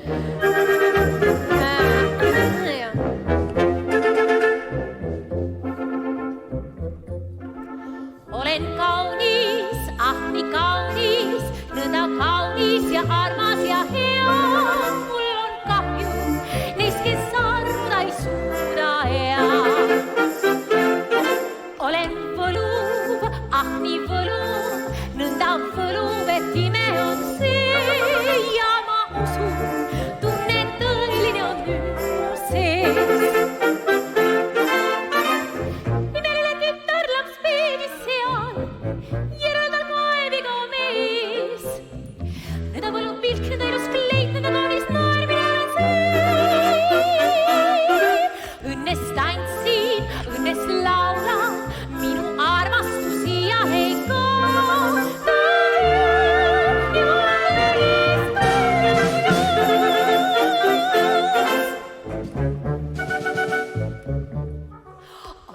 Olen kaunis, ah nii kaunis, nõnda kaunis ja armas ja hea. Mul on kahju neist, kes armuda ei suuda ea. Olen võluv, ah nii võluv, nõnda võluv, et ime on see. Ja ma usun, tunnen tõeline on nüüd mu sees.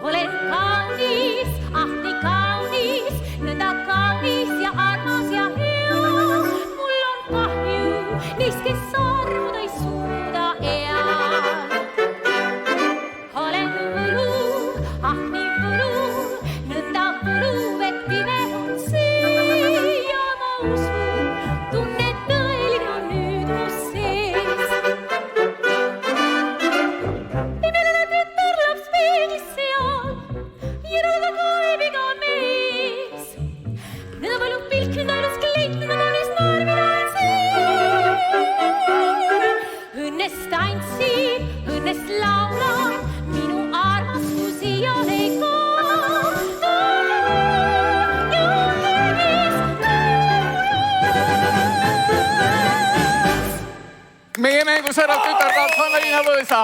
Olen kaunis, ah nii kaunis, nõnda kaunis ja armas ja hea. Mul on kahju neist, kes armuda ei suuda ea. Olen võluv, ah nii võluv, nõnda võluv, et ime on see. Ja ma usun, tunnen tõeline on nüüd mu sees. Imeline tütar laps peeglis seal. Järelda kaebiga mees. Nõnda võluv pilk, nõnda ilus kleit, nõnda kaunis noor mina olen see. Õnnest tantsib, õnnest laulab, minu armastus siial ei kao. Ja kõigist meie mängus ära tütarlaps Anna-Liina Võõsa.